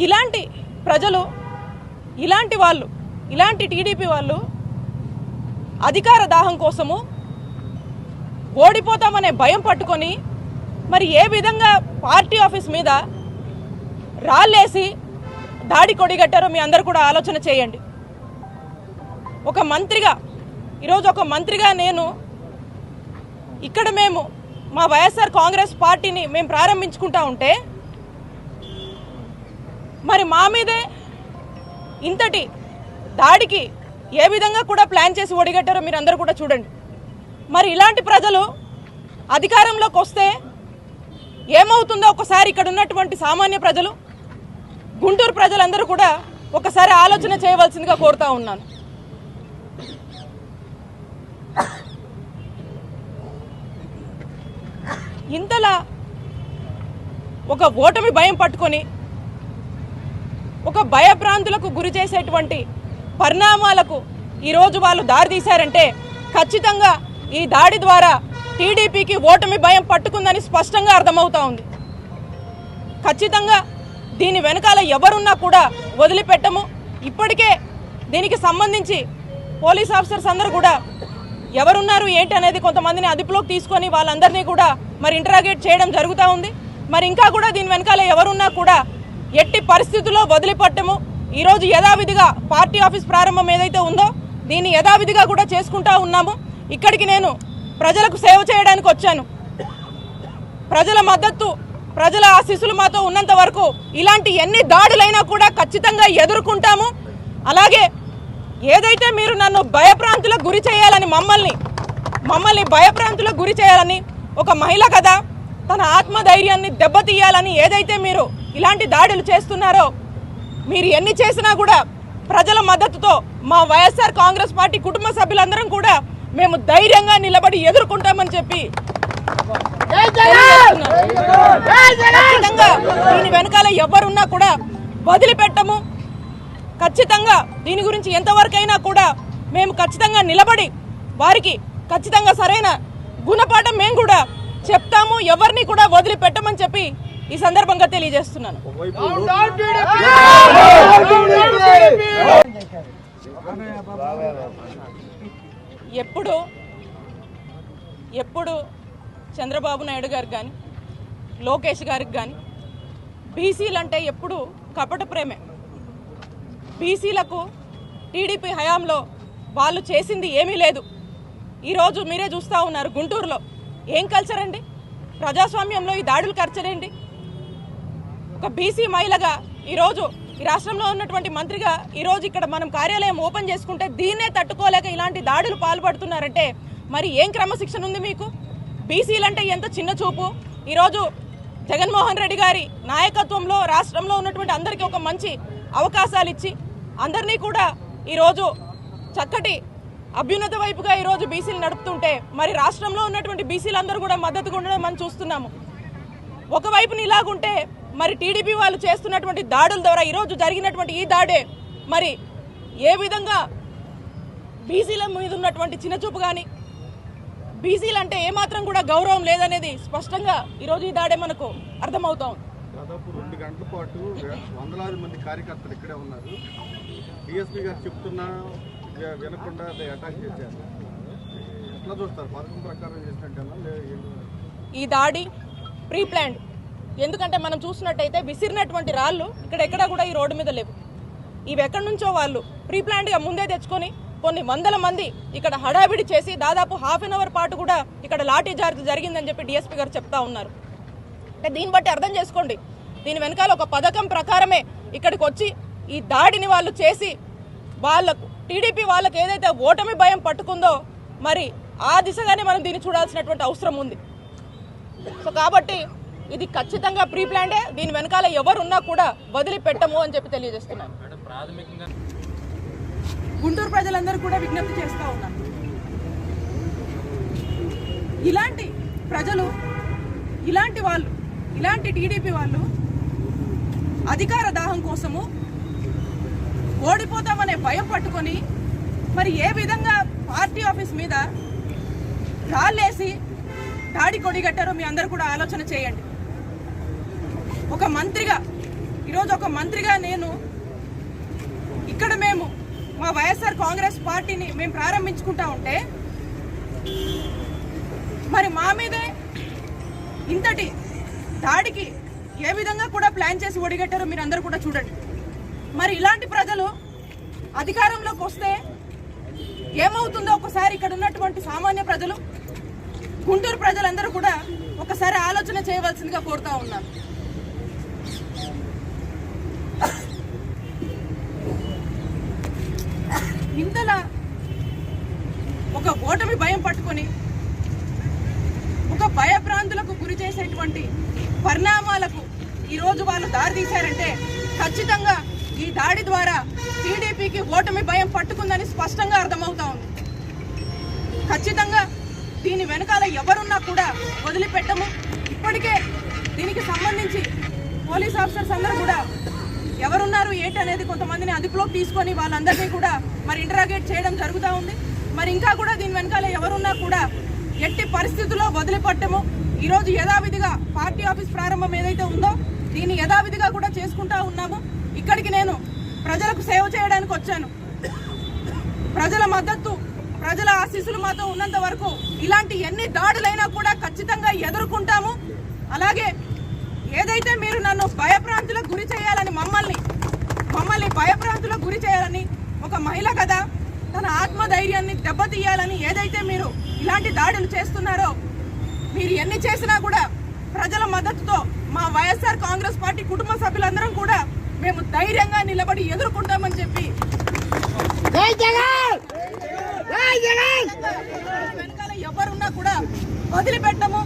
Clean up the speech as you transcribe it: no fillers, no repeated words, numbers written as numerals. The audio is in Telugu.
ఇలాంటి ప్రజలు, ఇలాంటి వాళ్ళు, ఇలాంటి టీడీపీ వాళ్ళు అధికార దాహం కోసము ఓడిపోతామనే భయం పట్టుకొని మరి ఏ విధంగా పార్టీ ఆఫీస్ మీద రాళ్ళేసి దాడి కొడిగట్టారో మీ అందరూ కూడా ఆలోచన చేయండి. ఒక మంత్రిగా, ఈరోజు ఒక మంత్రిగా నేను ఇక్కడ మేము మా వైఎస్ఆర్ కాంగ్రెస్ పార్టీని మేము ప్రారంభించుకుంటా ఉంటే మరి మా మీదే ఇంతటి దాడికి ఏ విధంగా కూడా ప్లాన్ చేసి ఒడిగట్టారో మీరు అందరూ కూడా చూడండి. మరి ఇలాంటి ప్రజలు అధికారంలోకి వస్తే ఏమవుతుందో ఒకసారి ఇక్కడ ఉన్నటువంటి సామాన్య ప్రజలు, గుంటూరు ప్రజలందరూ కూడా ఒకసారి ఆలోచన చేయవలసిందిగా కోరుతా ఉన్నాను. ఇంతలా ఒక ఓటమి భయం పట్టుకొని ఒక భయభ్రాంతులకు గురి చేసేటువంటి పరిణామాలకు ఈరోజు వాళ్ళు దారితీశారంటే ఖచ్చితంగా ఈ దాడి ద్వారా టీడీపీకి ఓటమి భయం పట్టుకుందని స్పష్టంగా అర్థమవుతా ఉంది. ఖచ్చితంగా దీని వెనకాల ఎవరున్నా కూడా వదిలిపెట్టము. ఇప్పటికే దీనికి సంబంధించి పోలీస్ ఆఫీసర్స్ అందరూ కూడా ఎవరున్నారు ఏంటి అనేది కొంతమందిని అదుపులోకి తీసుకొని వాళ్ళందరినీ కూడా మరి ఇంటరాగేట్ చేయడం జరుగుతూ ఉంది. మరి ఇంకా కూడా దీని వెనకాల ఎవరున్నా కూడా ఎట్టి పరిస్థితుల్లో వదిలిపెట్టము. ఈరోజు యథావిధిగా పార్టీ ఆఫీస్ ప్రారంభం ఏదైతే ఉందో దీన్ని యథావిధిగా కూడా చేసుకుంటా ఉన్నాము. ఇక్కడికి నేను ప్రజలకు సేవ చేయడానికి వచ్చాను. ప్రజల మద్దతు, ప్రజల ఆశీస్సులు మాతో ఉన్నంత వరకు ఇలాంటి ఎన్ని దాడులైనా కూడా ఖచ్చితంగా ఎదుర్కొంటాము. అలాగే ఏదైతే మీరు నన్ను భయప్రాంతులకు గురి చేయాలని మమ్మల్ని భయప్రాంతులకు గురి చేయాలని ఒక మహిళ కదా తన ఆత్మధైర్యాన్ని దెబ్బతీయాలని ఏదైతే మీరు ఇలాంటి దాడులు చేస్తున్నారో మీరు ఎన్ని చేసినా కూడా ప్రజల మద్దతుతో మా వైఎస్ఆర్ కాంగ్రెస్ పార్టీ కుటుంబ సభ్యులందరం కూడా మేము ధైర్యంగా నిలబడి ఎదుర్కొంటామని చెప్పి ఖచ్చితంగా దీని వెనకాల ఎవరున్నా కూడా వదిలిపెట్టము. ఖచ్చితంగా దీని గురించి ఎంతవరకైనా కూడా మేము ఖచ్చితంగా నిలబడి వారికి ఖచ్చితంగా సరైన గుణపాఠం మేము కూడా చెప్తాము. ఎవరిని కూడా వదిలిపెట్టమని చెప్పి ఈ సందర్భంగా తెలియజేస్తున్నాను. ఎప్పుడు చంద్రబాబు నాయుడు గారికి కానీ లోకేష్ గారికి కానీ బీసీలు అంటే ఎప్పుడు కపట ప్రేమే. బీసీలకు టీడీపీ హయాంలో వాళ్ళు చేసింది ఏమీ లేదు. ఈరోజు మీరే చూస్తూ ఉన్నారు గుంటూరులో ఏం కల్చర్ అండి, ప్రజాస్వామ్యంలో ఈ దాడులు కల్చర్ ఏంటి? ఒక బీసీ మహిళగా ఈరోజు ఈ రాష్ట్రంలో ఉన్నటువంటి మంత్రిగా ఈరోజు ఇక్కడ మనం కార్యాలయం ఓపెన్ చేసుకుంటే దీన్నే తట్టుకోలేక ఇలాంటి దాడులు పాల్పడుతున్నారంటే మరి ఏం క్రమశిక్షణ ఉంది మీకు? బీసీలంటే ఎంత చిన్న చూపు. ఈరోజు జగన్మోహన్ రెడ్డి గారి నాయకత్వంలో రాష్ట్రంలో ఉన్నటువంటి అందరికీ ఒక మంచి అవకాశాలు ఇచ్చి అందరినీ కూడా ఈరోజు చక్కటి అభ్యున్నత వైపుగా ఈరోజు బీసీలు నడుపుతుంటే మరి రాష్ట్రంలో ఉన్నటువంటి బీసీలందరూ కూడా మద్దతుగా ఉండడం మనం చూస్తున్నాము. ఒకవైపుని ఇలాగుంటే మరి టీడీపీ వాళ్ళు చేస్తున్నటువంటి దాడుల ద్వారా ఈరోజు జరిగినటువంటి ఈ దాడే మరి ఏ విధంగా బీసీల మీద ఉన్నటువంటి చిన్నచూపు కానీ బీసీలు అంటే ఏమాత్రం కూడా గౌరవం లేదనేది స్పష్టంగా ఈరోజు ఈ దాడే మనకు అర్థమవుతా ఉంది. దాదాపు 2 గంటల పాటు వందలాది మంది కార్యకర్తలు ఇక్కడే ఉన్నారు. డిఎస్పీ గారు చెప్తున్నా వినకుండా అటాక్ చేశారు. ఎట్లా చూస్తారు? పథకం ప్రకారం చేసినట్టు ఈ దాడి ప్రీ ప్లాన్డ్. ఎందుకంటే మనం చూసినట్టయితే విసిరినటువంటి రాళ్ళు ఇక్కడెక్కడా కూడా ఈ రోడ్డు మీద లేవు. ఇవి ఎక్కడి నుంచో వాళ్ళు ప్రీ ప్లాన్డ్గా ముందే తెచ్చుకొని కొన్ని వందల మంది ఇక్కడ హడావిడి చేసి దాదాపు ½ అన్ అవర్ పాటు కూడా ఇక్కడ లాఠీ చార్జ్ జరిగిందని చెప్పి డిఎస్పీ గారు చెప్తా ఉన్నారు. అంటే దీన్ని బట్టి అర్థం చేసుకోండి, దీని వెనకాల ఒక పథకం ప్రకారమే ఇక్కడికి వచ్చి ఈ దాడిని వాళ్ళు చేసి వాళ్ళకు టీడీపీ వాళ్ళకి ఏదైతే ఓటమి భయం పట్టుకుందో మరి ఆ దిశగానే మనం దీన్ని చూడాల్సినటువంటి అవసరం ఉంది. సో కాబట్టి ఇది ఖచ్చితంగా ప్రీ ప్లాన్డే. దీని వెనకాల ఎవరున్నా కూడా వదిలిపెట్టము అని చెప్పి తెలియజేస్తున్నాను. గుంటూరు ప్రజలందరూ కూడా విజ్ఞప్తి చేస్తూ ఉన్నారు, ఇలాంటి ప్రజలు, ఇలాంటి వాళ్ళు, ఇలాంటి టీడీపీ వాళ్ళు అధికార దాహం కోసము ఓడిపోతామనే భయం పట్టుకొని మరి ఏ విధంగా పార్టీ ఆఫీస్ మీద రాళ్ళేసి దాడి కొడిగట్టారో మీ అందరూ కూడా ఆలోచన చేయండి. ఒక మంత్రిగా ఈరోజు ఒక మంత్రిగా నేను ఇక్కడ మేము మా వైఎస్ఆర్ కాంగ్రెస్ పార్టీని మేము ప్రారంభించుకుంటా ఉంటే మరి మా మీదే ఇంతటి దాడికి ఏ విధంగా కూడా ప్లాన్ చేసి ఒడిగట్టారో మీరు అందరూ కూడా చూడండి. మరి ఇలాంటి ప్రజలు అధికారంలోకి వస్తే ఏమవుతుందో ఒకసారి ఇక్కడ ఉన్నటువంటి సామాన్య ప్రజలు, గుంటూరు ప్రజలందరూ కూడా ఒకసారి ఆలోచన చేయవలసిందిగా కోరుతా ఉన్నాను. ఇంతలా ఒక ఓటమి భయం పట్టుకొని ఒక భయభ్రాంతులకు గురి చేసేటువంటి పరిణామాలకు ఈరోజు వాళ్ళు దారి తీశారంటే ఖచ్చితంగా ఈ దాడి ద్వారా టీడీపీకి ఓటమి భయం పట్టుకుందని స్పష్టంగా అర్థమవుతా ఉంది. ఖచ్చితంగా దీని వెనకాల ఎవరున్నా కూడా వదిలిపెట్టము. ఇప్పటికే దీనికి సంబంధించి పోలీస్ ఆఫీసర్స్ అందరూ కూడా ఎవరున్నారు ఏంటి అనేది కొంతమందిని అదుపులోకి తీసుకొని వాళ్ళందరినీ కూడా మరి ఇంటరాగేట్ చేయడం జరుగుతూ ఉంది. మరి ఇంకా కూడా దీని వెనకాల ఎవరున్నా కూడా ఎట్టి పరిస్థితుల్లో వదిలిపెట్టము. ఈరోజు యథావిధిగా పార్టీ ఆఫీస్ ప్రారంభం ఏదైతే ఉందో దీన్ని యథావిధిగా కూడా చేసుకుంటా ఉన్నాము. ఇక్కడికి నేను ప్రజలకు సేవ చేయడానికి వచ్చాను. ప్రజల మద్దతు, ప్రజల ఆశీస్సులు మాతో ఉన్నంత వరకు ఇలాంటి ఎన్ని దాడులైనా కూడా ఖచ్చితంగా ఎదుర్కొంటాము. అలాగే ఏదైతే మీరు నన్ను భయభ్రాంతులకు గురి చేయాలని మమ్మల్ని భయభ్రాంతులకు గురి చేయాలని ఒక మహిళ కదా తన ఆత్మధైర్యాన్ని దెబ్బతీయాలని ఏదైతే మీరు ఇలాంటి దాడులు చేస్తున్నారో మీరు ఎన్ని చేసినా కూడా ప్రజల మద్దతుతో మా వైఎస్ఆర్ కాంగ్రెస్ పార్టీ కుటుంబ సభ్యులందరం కూడా మేము ధైర్యంగా నిలబడి ఎదుర్కొంటామని చెప్పి వెనకాల ఎవరున్నా కూడా వదిలిపెట్టము.